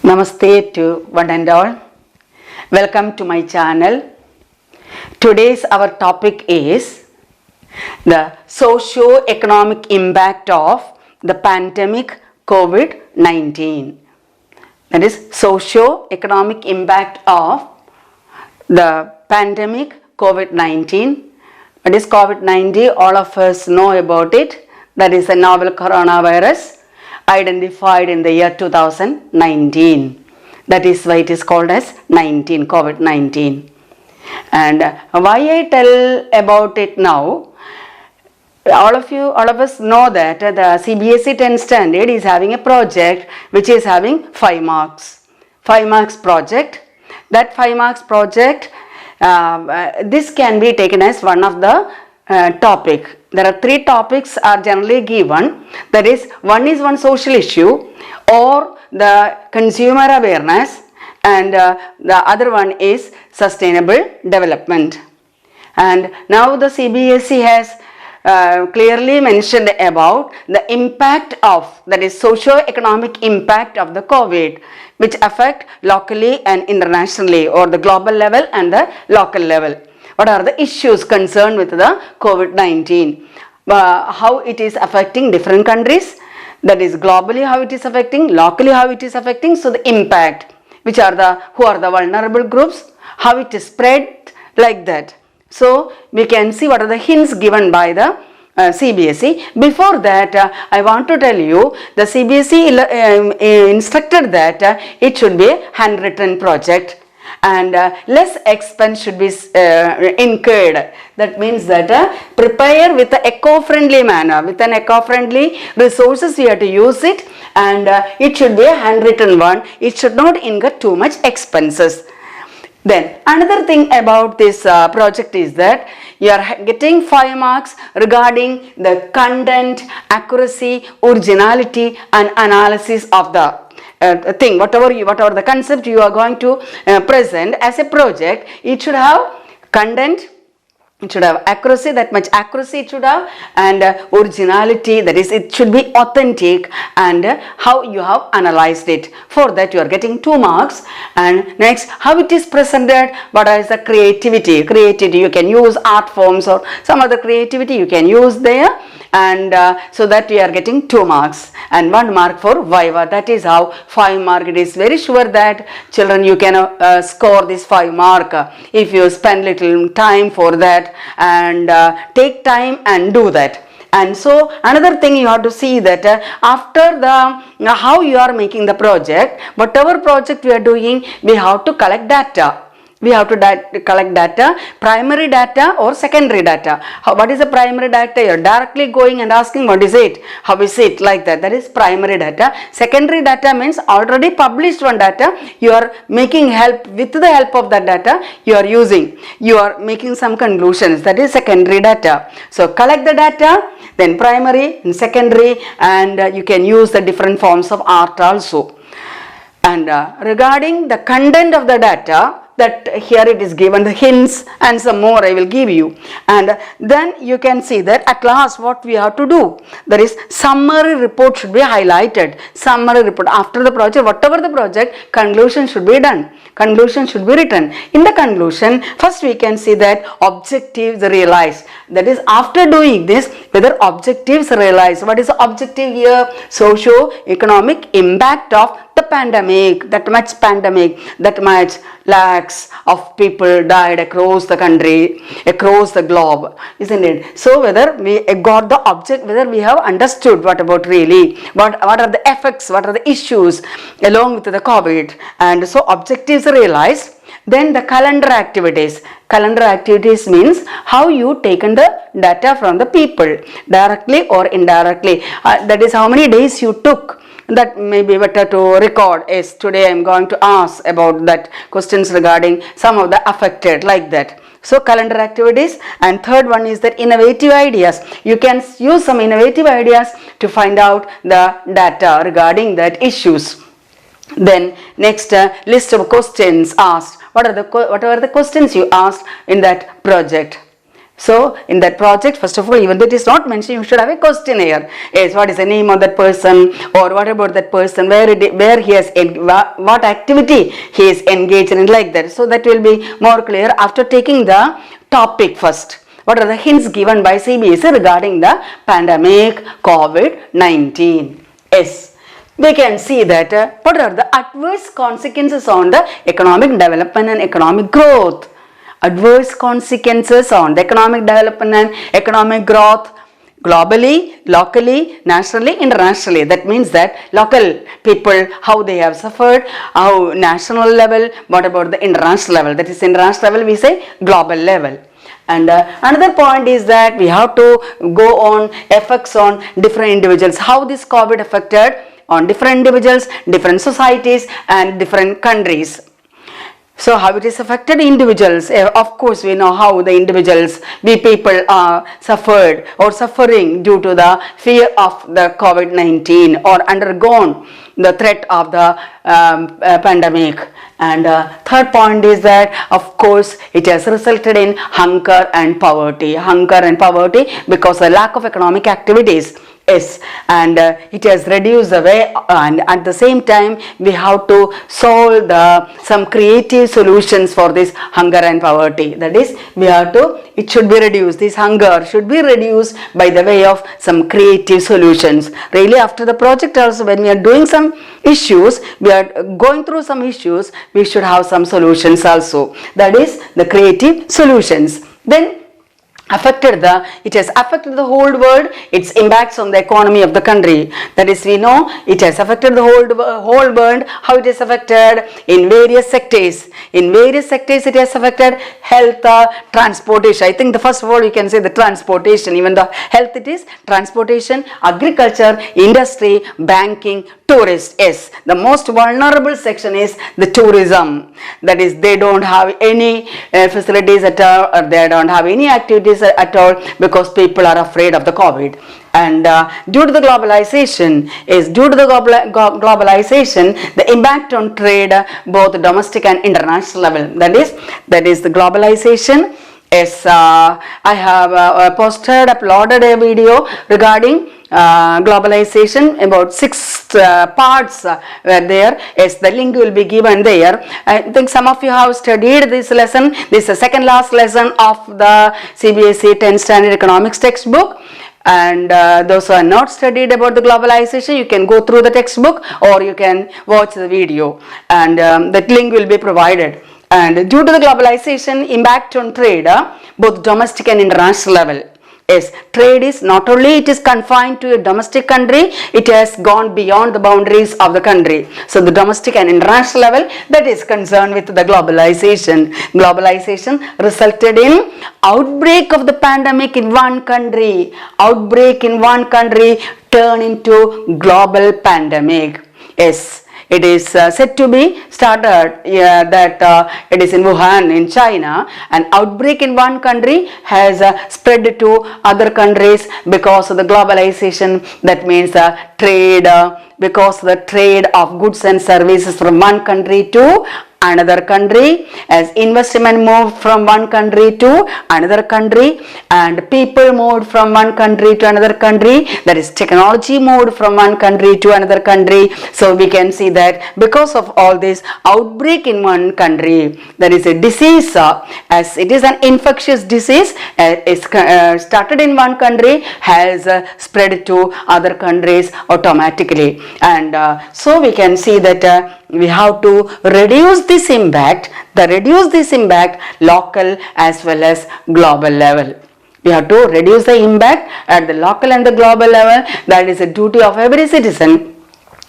Namaste to one and all. Welcome to my channel. Today's our topic is the socio-economic impact of the pandemic COVID-19. That is socio-economic impact of the pandemic COVID-19. That is COVID-19, all of us know about it. That is a novel coronavirus identified in the year 2019. That is why it is called as COVID-19. And why I tell about it now, all of us know that the CBSE 10 standard is having a project which is having 5 marks. 5 marks project. That 5 marks project, this can be taken as one of the topic. There are 3 topics are generally given. That is, one social issue or the consumer awareness, and the other one is sustainable development. And now the CBSE has clearly mentioned about the impact of, that is socio-economic impact of the COVID, which affect locally and internationally, or the global level and the local level. What are the issues concerned with the COVID-19? How it is affecting different countries, that is globally how it is affecting, locally how it is affecting. So the impact, who are the vulnerable groups, how it is spread, like that. So we can see what are the hints given by the CBSE. Before that, I want to tell you the CBSE instructed that it should be a handwritten project, and less expense should be incurred. That means that prepare with an eco-friendly manner, with an eco-friendly resources we have to use it, and it should be a handwritten one. It should not incur too much expenses. Then another thing about this project is that you are getting 5 marks regarding the content, accuracy, originality and analysis of the thing. Whatever the concept you are going to present as a project, it should have content, it should have accuracy, that much accuracy it should have, and originality, that is it should be authentic, and how you have analyzed it. For that you are getting 2 marks. And next, how it is presented, what is the creativity, you can use art forms or some other creativity you can use there, and so that you are getting 2 marks and 1 mark for Viva. That is how 5 mark. It is very sure that children you can score this 5 mark if you spend little time for that and take time and do that. And so another thing you have to see that after the how you are making the project, whatever project we are doing, we have to collect data. We have to collect data, primary data or secondary data. What is the primary data? You are directly going and asking what is it, how is it, like that. That is primary data. Secondary data means already published one data. You are making help, with the help of that data you are using. You are making some conclusions. That is secondary data. So collect the data, then primary and secondary, and you can use the different forms of art also. And regarding the content of the data, that here it is given the hints and some more I will give you, and then you can see that at last what we have to do, there is summary report should be highlighted. Summary report after the project, whatever the project, conclusion should be done, conclusion should be written. In the conclusion, first we can see that objectives realized, that is after doing this whether objectives realized. What is the objective here? Socio-economic impact of the pandemic, that much lakhs of people died across the country, across the globe, isn't it? So whether we got the object, whether we have understood what about really, what are the effects, what are the issues along with the COVID, and so objectives realized. Then the calendar activities. Calendar activities means how you taken the data from the people, directly or indirectly. That is how many days you took. That may be better to record. Is today I am going to ask about that questions regarding some of the affected, like that. So calendar activities. And third one is that innovative ideas. You can use some innovative ideas to find out the data regarding that issues. Then next, list of questions asked. What are the questions you asked in that project? So in that project, first of all, even though it is not mentioned, you should have a questionnaire. Yes, what is the name of that person, or what about that person, where he has, what activity he is engaged in, like that. So that will be more clear after taking the topic first. What are the hints given by CBSE regarding the pandemic COVID-19? Yes, we can see that what are the adverse consequences on the economic development and economic growth. Adverse consequences on the economic development and economic growth globally, locally, nationally, internationally. That means that local people, how they have suffered, how national level, what about the international level? That is international level, we say global level. And another point is that we have to go on effects on different individuals, how this COVID affected on different individuals, different societies and different countries. So how it is affected individuals, of course we know how the individuals, we people are suffered or suffering due to the fear of the COVID-19 or undergone the threat of the pandemic. And third point is that of course it has resulted in hunger and poverty because of lack of economic activities. Yes, and it has reduced the way, and at the same time we have to solve some creative solutions for this hunger and poverty. That is, it should be reduced, this hunger should be reduced by the way of some creative solutions. Really, after the project also, when we are doing some issues, we are going through some issues, we should have some solutions also. That is the creative solutions. Then it has affected the whole world, its impacts on the economy of the country. That is, we know it has affected the whole world, how it is affected in various sectors. In various sectors it has affected health, transportation. I think the first of all you can say the transportation, even the health it is, transportation, agriculture, industry, banking, tourists. Yes, the most vulnerable section is the tourism. That is, they don't have any facilities at all, or they don't have any activities at all because people are afraid of the COVID. And due to the globalization, the impact on trade, both domestic and international level. That is the globalization. Yes, I have uploaded a video regarding globalization, about 6 parts were there. Yes, the link will be given there. I think some of you have studied this lesson. This is the second last lesson of the CBSE 10th standard economics textbook. And those who are not studied about the globalization, you can go through the textbook or you can watch the video, and that link will be provided. And due to the globalization impact on trade, both domestic and international level. Yes, trade is not only it is confined to a domestic country, it has gone beyond the boundaries of the country. So the domestic and international level, that is concerned with the globalization. Globalization resulted in outbreak of the pandemic in one country. Outbreak in one country turn into global pandemic. Yes. It is said to be started that it is in Wuhan in China. An outbreak in one country has spread to other countries because of the globalization. That means trade, because the trade of goods and services from one country to another country, as investment moved from one country to another country, and people moved from one country to another country, that is technology moved from one country to another country. So we can see that because of all this outbreak in one country, there is a disease, as it is an infectious disease, is started in one country, has spread to other countries automatically. And so we can see that we have to reduce this impact, local as well as global level. We have to reduce the impact at the local and the global level. That is a duty of every citizen.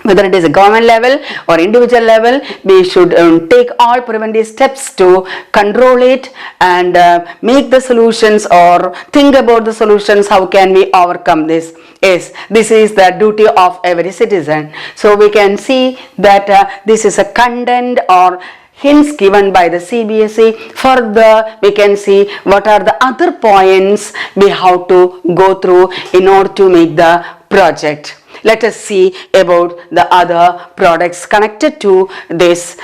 Whether it is a government level or individual level, we should take all preventive steps to control it and make the solutions or think about the solutions. How can we overcome this? Yes, this is the duty of every citizen. So we can see that this is a content or hints given by the CBSE. Further, we can see what are the other points we have to go through in order to make the project. Let us see about the other products connected to this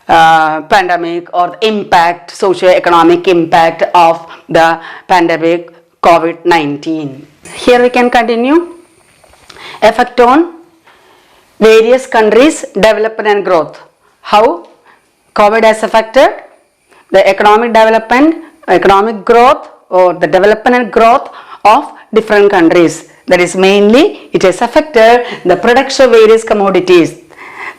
pandemic or the impact, socio-economic impact of the pandemic COVID-19. Here we can continue. Effect on various countries' development and growth. How COVID has affected the economic development, economic growth or the development and growth of different countries. That is mainly it has affected the production of various commodities.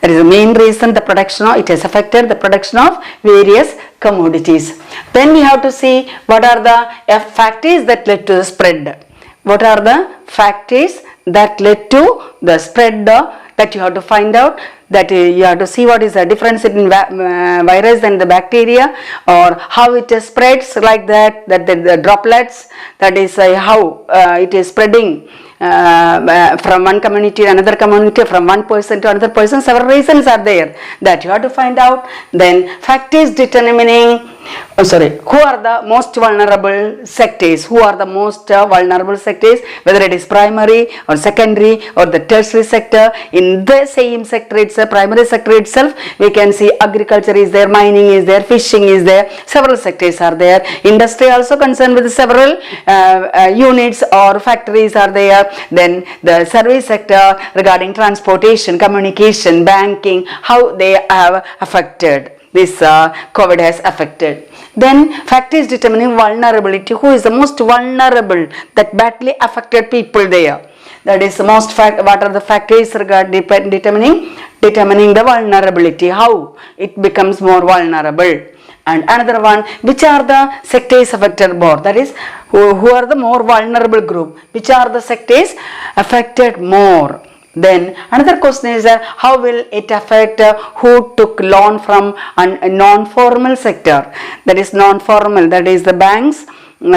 That is the main reason the production of, it has affected the production of various commodities. Then we have to see what are the factors that led to the spread. What are the factors that led to the spread that you have to find out, that you have to see what is the difference in virus and the bacteria, or how it spreads like that, the droplets, that is how it is spreading from one community to another community, from one person to another person. Several reasons are there that you have to find out. Then factors determining who are the most vulnerable sectors, whether it is primary or secondary or the tertiary sector. In the same sector, it's a primary sector itself, we can see agriculture is there, mining is there, fishing is there, several sectors are there. Industry also concerned with several units or factories are there. Then the service sector regarding transportation, communication, banking, how they have affected. This COVID has affected. Then factors determining vulnerability. Who is the most vulnerable, that badly affected people there? That is the most what are the factors regarding determining the vulnerability, how it becomes more vulnerable. And another one, which are the sectors affected more? That is, who are the more vulnerable group? Which are the sectors affected more? Then another question is how will it affect who took loan from a non-formal sector? That is non-formal, that is the banks. We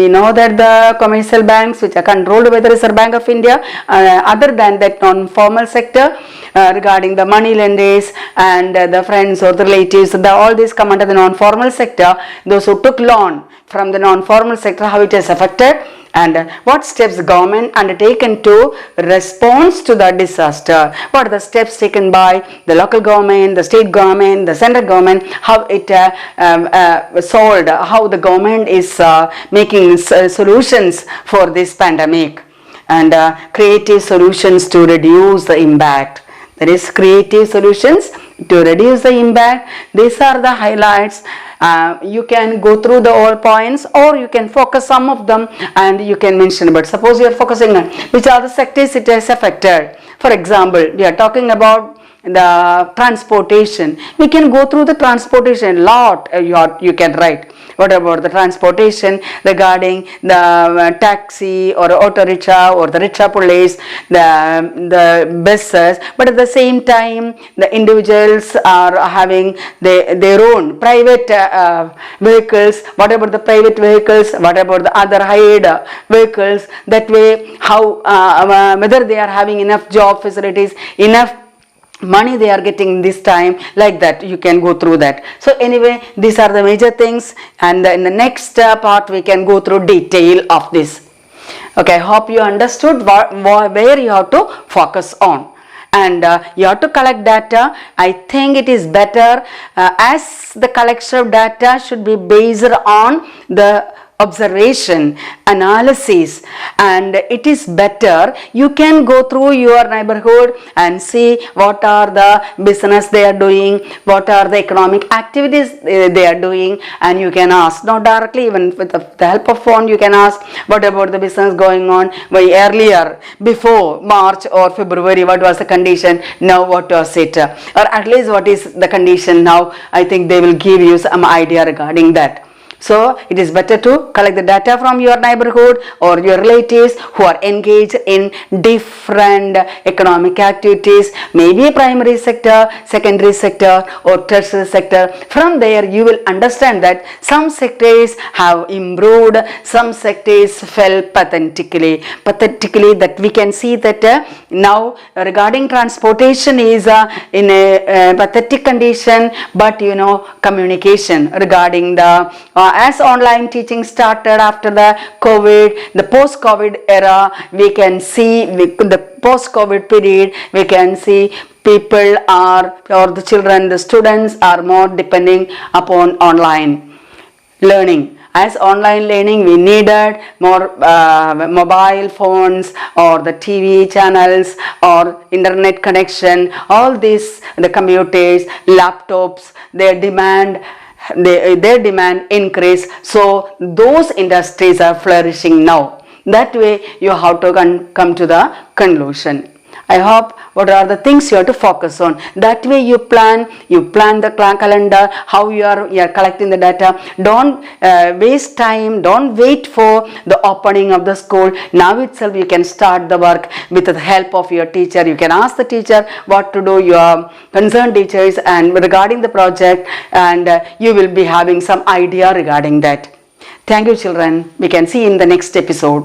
know that the commercial banks which are controlled by the Reserve Bank of India, other than that non-formal sector, regarding the money lenders and the friends or the relatives, all these come under the non-formal sector. Those who took loan from the non-formal sector, how it has affected, and what steps the government undertaken to respond to the disaster. What are the steps taken by the local government, the state government, the central government, how it solved, how the government is making solutions for this pandemic, and creative solutions to reduce the impact. That is, creative solutions to reduce the impact. These are the highlights. You can go through the all points, or you can focus some of them and you can mention. But suppose you are focusing on which are the sectors it has affected. For example, we are talking about the transportation. We can go through the transportation lot. You can write. What about the transportation regarding the taxi or auto rickshaw or the rickshaw police, the buses? But at the same time, the individuals are having their own private vehicles. What about the private vehicles? What about the other hired vehicles? That way, how whether they are having enough job facilities, enough money they are getting this time, like that you can go through that. So anyway, these are the major things, and in the next part we can go through detail of this. Okay, I hope you understood where you have to focus on, and you have to collect data. I think it is better as the collection of data should be based on the observation, analysis, and it is better you can go through your neighborhood and see what are the business they are doing, what are the economic activities they are doing, and you can ask, not directly, even with the help of phone you can ask what about the business going on earlier, before March or February, what was the condition, now what was it, or at least what is the condition now. I think they will give you some idea regarding that. So it is better to collect the data from your neighborhood or your relatives who are engaged in different economic activities, maybe a primary sector, secondary sector or tertiary sector. From there you will understand that some sectors have improved, some sectors fell pathetically, that we can see that now regarding transportation is in a pathetic condition, but communication regarding the as online teaching started after the COVID, the post-COVID era, we can see the post-COVID period, we can see people are, or the children, the students are more depending upon online learning. As online learning, we needed more mobile phones or the TV channels or internet connection. All these, the computers, laptops, their demand increase. So those industries are flourishing now. That way you have to come to the conclusion. I hope what are the things you have to focus on. That way you plan the calendar, how you are collecting the data. Don't waste time, don't wait for the opening of the school. Now itself you can start the work with the help of your teacher. You can ask the teacher what to do, your concerned teachers, and regarding the project, and you will be having some idea regarding that. Thank you, children. We can see in the next episode.